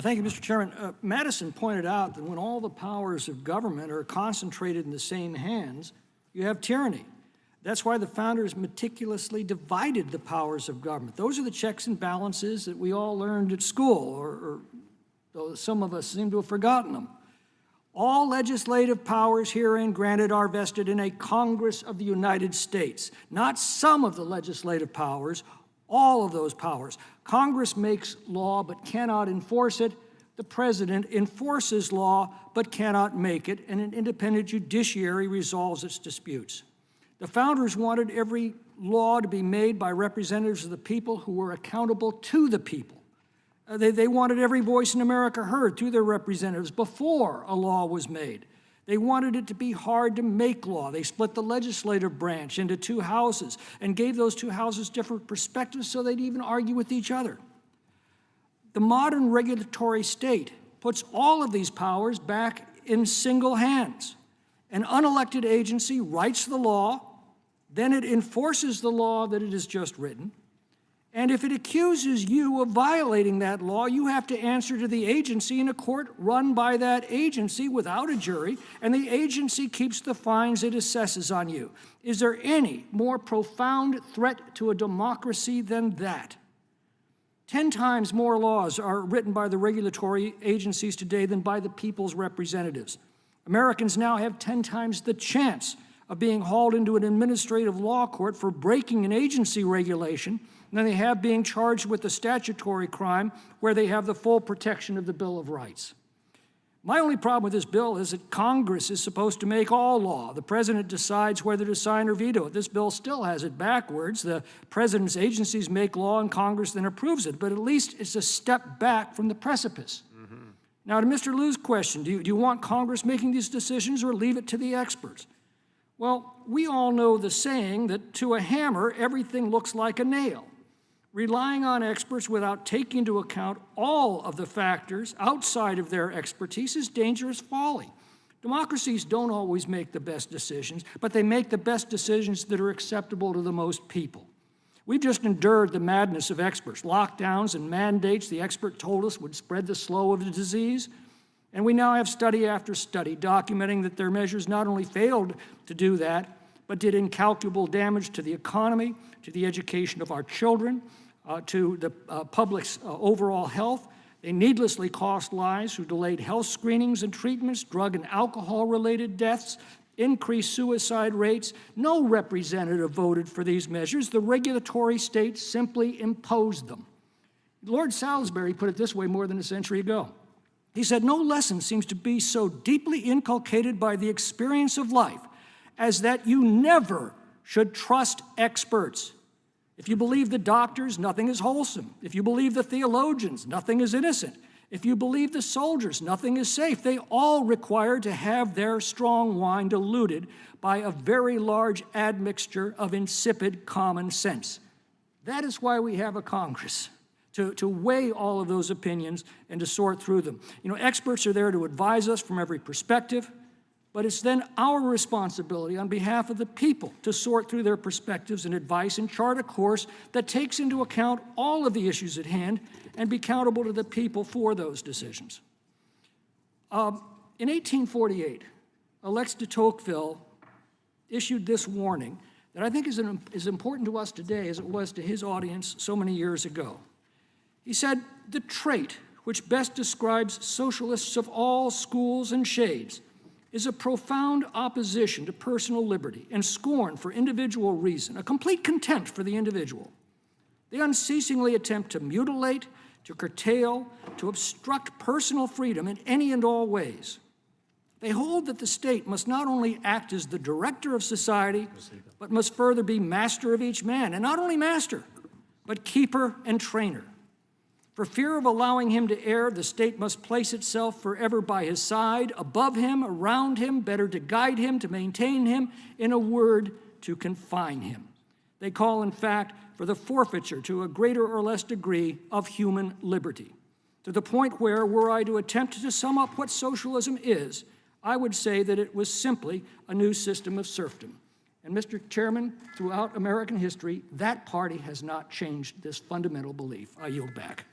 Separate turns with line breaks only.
Thank you, Mr. Chairman. Madison pointed out that when all the powers of government are concentrated in the same hands, you have tyranny. That's why the founders meticulously divided the powers of government. Those are the checks and balances that we all learned at school, or though some of us seem to have forgotten them. All legislative powers herein granted are vested in a Congress of the United States, not some of the legislative powers, all of those powers. Congress makes law but cannot enforce it. The president enforces law but cannot make it, and an independent judiciary resolves its disputes. The founders wanted every law to be made by representatives of the people who were accountable to the people. They wanted every voice in America heard through their representatives before a law was made. They wanted it to be hard to make law. They split the legislative branch into two houses and gave those two houses different perspectives so they'd even argue with each other. The modern regulatory state puts all of these powers back in single hands. An unelected agency writes the law, then it enforces the law that it has just written. And if it accuses you of violating that law, you have to answer to the agency in a court run by that agency without a jury, and the agency keeps the fines it assesses on you. Is there any more profound threat to a democracy than that? 10 times more laws are written by the regulatory agencies today than by the people's representatives. Americans now have 10 times the chance of being hauled into an administrative law court for breaking an agency regulation than they have being charged with a statutory crime where they have the full protection of the Bill of Rights. My only problem with this bill is that Congress is supposed to make all law. The president decides whether to sign or veto it. This bill still has it backwards. The president's agencies make law and Congress then approves it, but at least it's a step back from the precipice. Now, to Mr. Liu's question, do you want Congress making these decisions or leave it to the experts? Well, we all know the saying that to a hammer, everything looks like a nail. Relying on experts without taking into account all of the factors outside of their expertise is dangerous folly. Democracies don't always make the best decisions, but they make the best decisions that are acceptable to the most people. We've just endured the madness of experts, lockdowns and mandates the expert told us would spread the slow of the disease. And we now have study after study documenting that their measures not only failed to do that, but did incalculable damage to the economy, to the education of our children, to the public's overall health. They needlessly cost lives who delayed health screenings and treatments, drug and alcohol-related deaths, increased suicide rates. No representative voted for these measures. The regulatory state simply imposed them. Lord Salisbury put it this way more than a century ago. He said, "No lesson seems to be so deeply inculcated by the experience of life as that you never should trust experts. If you believe the doctors, nothing is wholesome. If you believe the theologians, nothing is innocent. If you believe the soldiers, nothing is safe. They all require to have their strong wine diluted by a very large admixture of insipid common sense." That is why we have a Congress, to weigh all of those opinions and to sort through them. You know, experts are there to advise us from every perspective, but it's then our responsibility on behalf of the people to sort through their perspectives and advice and chart a course that takes into account all of the issues at hand and be accountable to the people for those decisions. In 1848, Lex de Tocqueville issued this warning that I think is as important to us today as it was to his audience so many years ago. He said, "The trait which best describes socialists of all schools and shades is a profound opposition to personal liberty and scorn for individual reason, a complete contempt for the individual. They unceasingly attempt to mutilate, to curtail, to obstruct personal freedom in any and all ways. They hold that the state must not only act as the director of society, but must further be master of each man, and not only master, but keeper and trainer. For fear of allowing him to err, the state must place itself forever by his side, above him, around him, better to guide him, to maintain him, in a word, to confine him. They call, in fact, for the forfeiture to a greater or less degree of human liberty, to the point where, were I to attempt to sum up what socialism is, I would say that it was simply a new system of serfdom." And Mr. Chairman, throughout American history, that party has not changed this fundamental belief. I yield back.